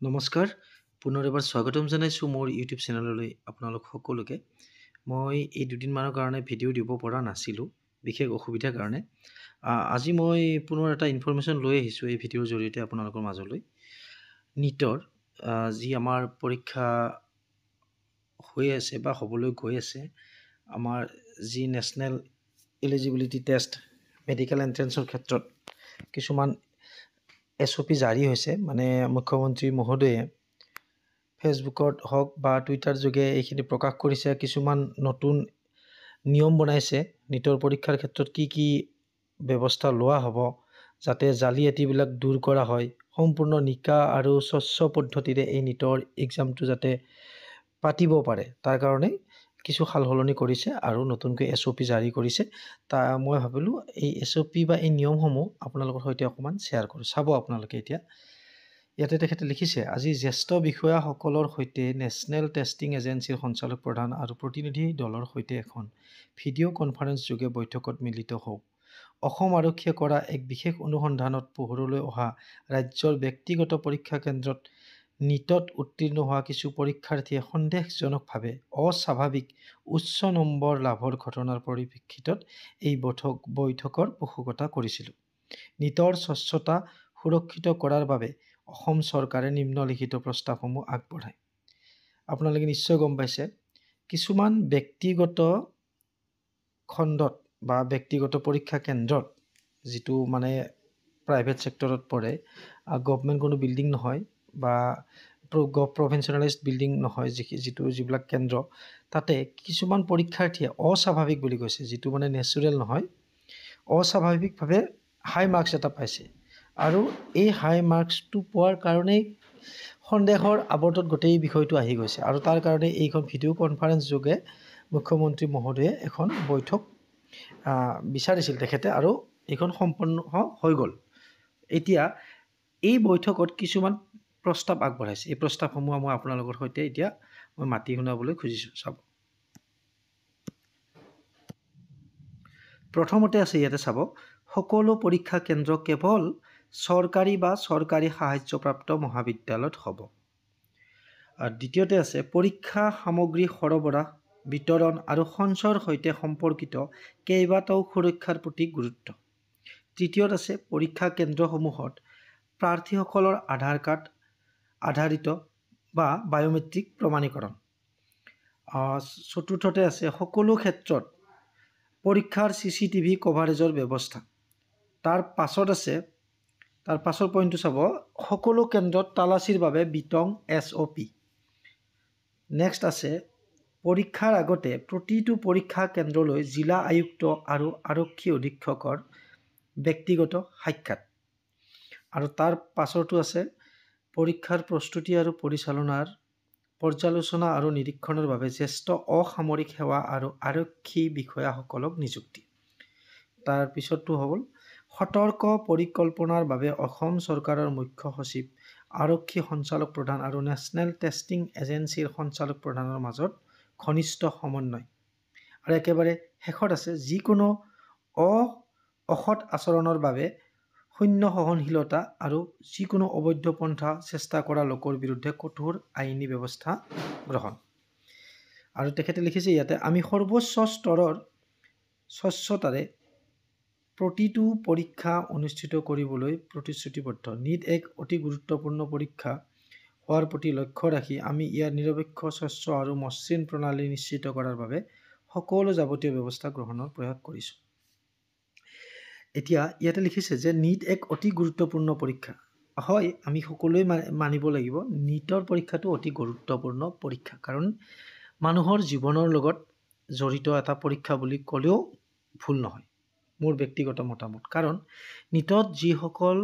নমস্কাৰ পুনৰ এবাৰ স্বাগতম জনাইছোঁ মোৰ ইউটিউব চেনেললৈ আপোনালোক সকলোকে। মই এই দুদিনমানৰ কাৰণে ভিডিঅ' দিব পৰা নাছিলোঁ বিশেষ অসুবিধাৰ কাৰণে। আজি মই পুনৰ এটা ইনফৰমেশ্যন লৈ আহিছোঁ এই ভিডিঅ'ৰ জৰিয়তে আপোনালোকৰ মাজলৈ। নীটৰ যি আমাৰ পৰীক্ষা হৈ আছে বা হ'বলৈ গৈ আছে, আমাৰ যি নেশ্যনেল এলিজিবিলিটি টেষ্ট মেডিকেল এণ্ট্ৰেঞ্চৰ ক্ষেত্ৰত কিছুমান SOP জাৰি হৈছে। মানে মুখ্যমন্ত্ৰী মহোদয়ে ফেচবুকত হওক বা টুইটাৰ যোগে এইখিনি প্ৰকাশ কৰিছে। কিছুমান নতুন নিয়ম বনাইছে নীটৰ পৰীক্ষাৰ ক্ষেত্ৰত কি কি ব্যৱস্থা লোৱা হ'ব যাতে জালিয়াতিবিলাক দূৰ কৰা হয়, সম্পূৰ্ণ নিকা আৰু স্বচ্ছ পদ্ধতিৰে এই নীটৰ এক্সামটো যাতে পাতিব পাৰে তাৰ কাৰণে কিছু সালসলনি কৰিছে আৰু নতুনকৈ SOP জাৰি কৰিছে। মই ভাবিলোঁ এই SOP বা এই নিয়মসমূহ আপোনালোকৰ সৈতে অকণমান শ্বেয়াৰ কৰোঁ। চাব আপোনালোকে এতিয়া ইয়াতে তেখেতে লিখিছে, আজি জ্যেষ্ঠ বিষয়াসকলৰ সৈতে নেশ্যনেল টেষ্টিং এজেঞ্চিৰ সঞ্চালক প্ৰধান আৰু প্ৰতিনিধি দলৰ সৈতে এখন ভিডিঅ' কনফাৰেন্স যোগে বৈঠকত মিলিত হওঁ। অসম আৰক্ষীয়ে কৰা এক বিশেষ অনুসন্ধানত পোহৰলৈ অহা ৰাজ্যৰ ব্যক্তিগত পৰীক্ষা কেন্দ্ৰত নীটত উত্তীৰ্ণ হোৱা কিছু পৰীক্ষাৰ্থীয়ে সন্দেহজনকভাৱে অস্বাভাৱিক উচ্চ নম্বৰ লাভৰ ঘটনাৰ পৰিপ্ৰেক্ষিতত এই বৈঠকৰ পোষকতা কৰিছিলোঁ। নীটৰ স্বচ্ছতা সুৰক্ষিত কৰাৰ বাবে অসম চৰকাৰে নিম্নলিখিত প্ৰস্তাৱসমূহ আগবঢ়ায়। আপোনালোকে নিশ্চয় গম পাইছে, কিছুমান ব্যক্তিগত খণ্ডত বা ব্যক্তিগত পৰীক্ষা কেন্দ্ৰত, যিটো মানে প্ৰাইভেট ছেক্টৰত পৰে, গভমেণ্ট কোনো বিল্ডিং নহয় বা প্ৰফেশ্যনেলাইজড বিল্ডিং নহয়, যিবিলাক কেন্দ্ৰ, তাতে কিছুমান পৰীক্ষাৰ্থীয়ে অস্বাভাৱিক বুলি কৈছে, যিটো মানে নেচুৰেল নহয়, অস্বাভাৱিকভাৱে হাই মাৰ্কছ এটা পাইছে। আৰু এই হাই মাৰ্কছটো পোৱাৰ কাৰণেই সন্দেহৰ আৱৰ্তত গোটেই বিষয়টো আহি গৈছে। আৰু তাৰ কাৰণে এইখন ভিডিঅ' কনফাৰেন্স যোগে মুখ্যমন্ত্ৰী মহোদয়ে এখন বৈঠক বিচাৰিছিল তেখেতে, আৰু এইখন সম্পন্ন হৈ গ'ল। এতিয়া এই বৈঠকত কিছুমান প্ৰস্তাৱ আগবঢ়াইছে। এই প্ৰস্তাৱসমূহ মই আপোনালোকৰ সৈতে এতিয়া মই মাতি শুনাবলৈ খুজিছোঁ। চাব, প্ৰথমতে আছে ইয়াতে চাব, সকলো পৰীক্ষা কেন্দ্ৰ কেৱল চৰকাৰী বা চৰকাৰী সাহায্যপ্ৰাপ্ত মহাবিদ্যালয়ত হ'ব। আৰু দ্বিতীয়তে আছে, পৰীক্ষা সামগ্ৰী সৰবৰাহ, বিতৰণ আৰু সঞ্চয়ৰ সৈতে সম্পৰ্কিত কেইবাটাও সুৰক্ষাৰ প্ৰতি গুৰুত্ব। তৃতীয়ত আছে, পৰীক্ষা কেন্দ্ৰসমূহত প্ৰাৰ্থীসকলৰ আধাৰ কাৰ্ড আধাৰিত বা বায়'মেট্ৰিক প্ৰমাণীকৰণ। চতুৰ্থতে আছে, সকলো ক্ষেত্ৰত পৰীক্ষাৰ CCTV কভাৰেজৰ ব্যৱস্থা। তাৰ পাছৰ পইণ্টটো চাব, সকলো কেন্দ্ৰত তালাচীৰ বাবে বিতং SOP। নেক্সট আছে, পৰীক্ষাৰ আগতে প্ৰতিটো পৰীক্ষা কেন্দ্ৰলৈ জিলা আয়ুক্ত আৰু আৰক্ষী অধীক্ষকৰ ব্যক্তিগত সাক্ষাৎ। আৰু তাৰ পাছৰটো আছে, পৰীক্ষাৰ প্ৰস্তুতি আৰু পৰ্যালোচনা আৰু নিৰীক্ষণৰ বাবে জ্যেষ্ঠ অসামৰিক সেৱা আৰু আৰক্ষী বিষয়াসকলক নিযুক্তি। তাৰ পিছৰটো হ'ল, সতৰ্ক পৰিকল্পনাৰ বাবে অসম চৰকাৰৰ মুখ্য সচিব, আৰক্ষী সঞ্চালক প্ৰধান আৰু নেশ্যনেল টেষ্টিং এজেঞ্চিৰ সঞ্চালক প্ৰধানৰ মাজত ঘনিষ্ঠ সমন্বয়। আৰু একেবাৰে শেষত আছে, যিকোনো অসৎ আচৰণৰ বাবে শূন্য সহনশীলতা আৰু যিকোনো অবৈধ পন্থা চেষ্টা কৰা লোকৰ বিৰুদ্ধে কঠোৰ আইনী ব্যৱস্থা গ্ৰহণ। আৰু তেখেতে লিখিছে ইয়াতে, আমি সৰ্বোচ্চ স্তৰৰ স্বচ্ছতাৰে প্ৰতিটো পৰীক্ষা অনুষ্ঠিত কৰিবলৈ প্ৰতিশ্ৰুতিবদ্ধ। নীট এক অতি গুৰুত্বপূৰ্ণ পৰীক্ষা হোৱাৰ প্ৰতি লক্ষ্য ৰাখি আমি ইয়াৰ নিৰপেক্ষ, স্বচ্ছ আৰু মসৃণ প্ৰণালী নিশ্চিত কৰাৰ বাবে সকলো যাৱতীয় ব্যৱস্থা গ্ৰহণৰ প্ৰয়াস কৰিছোঁ। এতিয়া ইয়াতে লিখিছে যে নীট এক অতি গুৰুত্বপূৰ্ণ পৰীক্ষা। হয়, আমি সকলোৱে মানিব লাগিব নীটৰ পৰীক্ষাটো অতি গুৰুত্বপূৰ্ণ পৰীক্ষা, কাৰণ মানুহৰ জীৱনৰ লগত জড়িত এটা পৰীক্ষা বুলি ক'লেও ভুল নহয়, মোৰ ব্যক্তিগত মতামত। কাৰণ নীটত যিসকল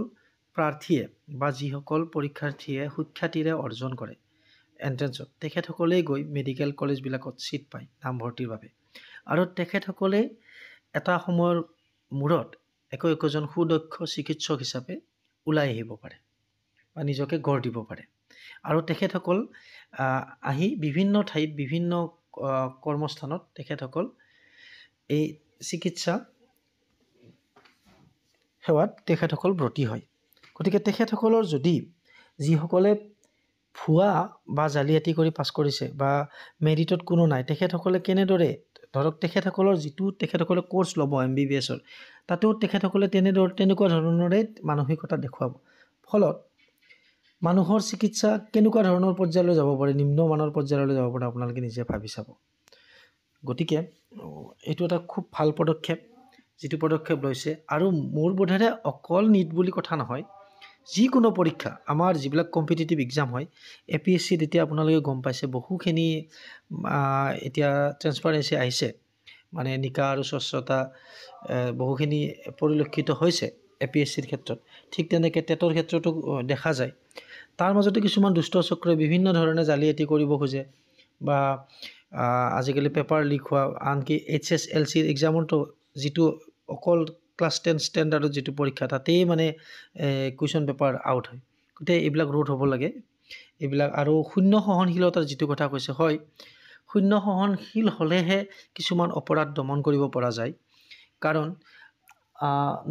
প্ৰাৰ্থীয়ে বা যিসকল পৰীক্ষাৰ্থীয়ে সুখ্যাতিৰে অৰ্জন কৰে এণ্ট্ৰেঞ্চত, তেখেতসকলেই গৈ মেডিকেল কলেজবিলাকত ছিট পায় নামভৰ্তিৰ বাবে। আৰু তেখেতসকলে এটা সময়ৰ মূৰত একোজন সুদক্ষ চিকিৎসক হিচাপে ওলাই আহিব পাৰে বা নিজকে গঢ় দিব পাৰে। আৰু তেখেতসকল আহি বিভিন্ন ঠাইত, বিভিন্ন কৰ্মস্থানত তেখেতসকল এই চিকিৎসা সেৱাত তেখেতসকল ব্ৰতী হয়। গতিকে তেখেতসকলৰ যদি যিসকলে ভুৱা বা জালিয়াতি কৰি পাছ কৰিছে বা মেৰিটত কোনো নাই, তেখেতসকলে কেনেদৰে ধৰক তেখেতসকলৰ যিটো তেখেতসকলে কোৰ্চ ল'ব MBBSৰ, তাতো তেখেতসকলে তেনেকুৱা ধৰণৰে মানসিকতা দেখুৱাব। ফলত মানুহৰ চিকিৎসা কেনেকুৱা ধৰণৰ পৰ্যায়লৈ যাব পাৰে, নিম্নমানৰ পৰ্যায়লৈ যাব পাৰে, আপোনালোকে নিজে ভাবি চাব। গতিকে এইটো এটা খুব ভাল পদক্ষেপ, যিটো পদক্ষেপ লৈছে। আৰু মোৰ বোধেৰে অকল নিট বুলি কথা নহয়, যিকোনো পৰীক্ষা আমাৰ যিবিলাক কম্পিটিটিভ এক্সাম হয়, APSCত এতিয়া আপোনালোকে গম পাইছে বহুখিনি এতিয়া ট্ৰেন্সপাৰেঞ্চি আহিছে, মানে নিকা আৰু স্বচ্ছতা বহুখিনি পৰিলক্ষিত হৈছে APSCৰ ক্ষেত্ৰত। ঠিক তেনেকৈ টেটৰ ক্ষেত্ৰতো দেখা যায়। তাৰ মাজতে কিছুমান দুষ্ট চক্ৰই বিভিন্ন ধৰণে জালিয়াতি কৰিব খোজে বা আজিকালি পেপাৰ লিক হোৱা, আনকি HSLCৰ এক্সামতো যিটো অকল ক্লাছ 10 ষ্টেণ্ডাৰ্ডত যিটো পৰীক্ষা, তাতেই মানে কুৱেশ্যন পেপাৰ আউট হয়। গতিকে এইবিলাক ৰোধ হ'ব লাগে এইবিলাক। আৰু শূন্য সহনশীলতাৰ যিটো কথা কৈছে, হয়, শূন্য সহনশীল হ'লেহে কিছুমান অপৰাধ দমন কৰিব পৰা যায়। কাৰণ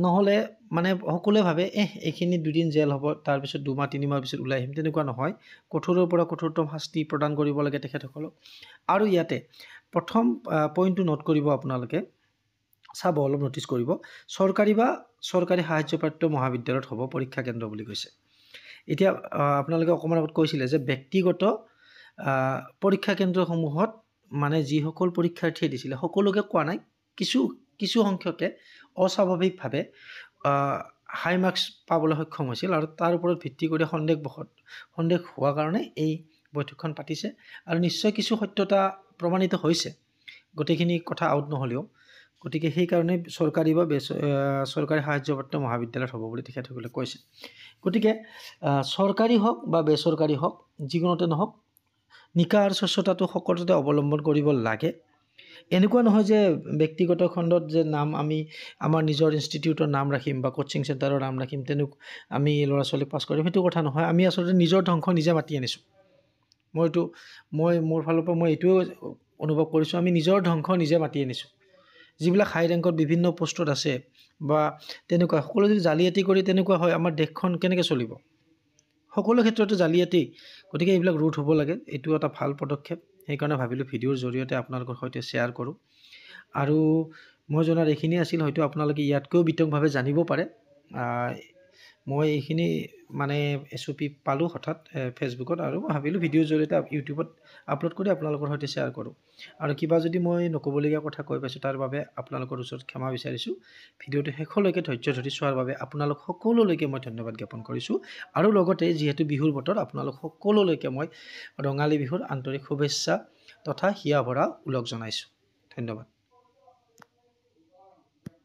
নহ'লে মানে সকলোৱে ভাবে এইখিনি 2 দিন জেল হ'ব, তাৰপিছত 2 মাহ 3 মাহ পিছত ওলাই আহিম, তেনেকুৱা নহয়। কঠোৰৰ পৰা কঠোৰতম শাস্তি প্ৰদান কৰিব লাগে তেখেতসকলক। আৰু ইয়াতে প্ৰথম পইণ্টটো নোট কৰিব আপোনালোকে, চাব, অলপ ন'টিছ কৰিব, চৰকাৰী বা চৰকাৰী সাহায্যপ্ৰাপ্ত মহাবিদ্যালয়ত হ'ব পৰীক্ষা কেন্দ্ৰ বুলি কৈছে। এতিয়া আপোনালোকে অকণমান আগত কৈছিলে যে ব্যক্তিগত পৰীক্ষা কেন্দ্ৰসমূহত মানে যিসকল পৰীক্ষাৰ্থীয়ে দিছিলে সকলোকে কোৱা নাই, কিছু সংখ্যকে অস্বাভাৱিকভাৱে হাই মাৰ্কছ পাবলৈ সক্ষম হৈছিল, আৰু তাৰ ওপৰত ভিত্তি কৰি সন্দেহ হোৱা কাৰণে এই বৈঠকখন পাতিছে। আৰু নিশ্চয় কিছু সত্যতা প্ৰমাণিত হৈছে, গোটেইখিনি কথা আউট নহ'লেও। গতিকে সেইকাৰণে চৰকাৰী বা চৰকাৰী সাহায্যপ্ৰাপ্ত মহাবিদ্যালয়ত হ'ব বুলি তেখেতসকলে কৈছে। গতিকে চৰকাৰী হওক বা বেচৰকাৰী হওক, যিকোনোতে নহওক, নিকা আৰু স্বচ্ছতাটো সকলোতে অৱলম্বন কৰিব লাগে। এনেকুৱা নহয় যে ব্যক্তিগত খণ্ডত যে আমি আমাৰ নিজৰ ইনষ্টিটিউটৰ নাম ৰাখিম বা কোচিং চেণ্টাৰৰ নাম ৰাখিম, আমি ল'ৰা ছোৱালীক পাছ কৰিম, সেইটো কথা নহয়। আমি আচলতে নিজৰ ধ্বংস নিজে মাতি আনিছোঁ। মোৰ ফালৰ পৰা মই এইটোও অনুভৱ কৰিছোঁ, আমি নিজৰ ধ্বংস নিজে মাতি আনিছোঁ। যিবিলাক হাই ৰেংকত বিভিন্ন পোষ্টত আছে বা তেনেকুৱা, সকলো যদি জালিয়াতি কৰি তেনেকুৱা হয়, আমাৰ দেশখন কেনেকৈ চলিব? সকলো ক্ষেত্ৰতে জালিয়াতি। গতিকে এইবিলাক ৰোধ হ'ব লাগে। এইটো এটা ভাল পদক্ষেপ। সেইকাৰণে ভাবিলোঁ ভিডিঅ'ৰ জৰিয়তে আপোনালোকৰ সৈতে শ্বেয়াৰ কৰোঁ। আৰু মই জনাত এইখিনি আছিল, হয়তো আপোনালোকে ইয়াতকৈও বিতংভাৱে জানিব পাৰে। মই এইখিনি মানে SOP পালোঁ হঠাৎ ফেচবুকত, আৰু ভাবিলোঁ ভিডিঅ'ৰ জৰিয়তে ইউটিউবত আপলোড কৰি আপোনালোকৰ সৈতে শ্বেয়াৰ কৰোঁ। আৰু কিবা যদি মই নক'বলগীয়া কথা কৈ পাইছোঁ, তাৰ বাবে আপোনালোকৰ ওচৰত ক্ষমা বিচাৰিছোঁ। ভিডিঅ'টো শেষলৈকে ধৈৰ্য ধৰি চোৱাৰ বাবে আপোনালোক সকলোলৈকে মই ধন্যবাদ জ্ঞাপন কৰিছোঁ। আৰু লগতে যিহেতু বিহুৰ বতৰ, আপোনালোক সকলোলৈকে মই ৰঙালী বিহুৰ আন্তৰিক শুভেচ্ছা তথা হিয়া ভৰা ওলগ জনাইছোঁ। ধন্যবাদ।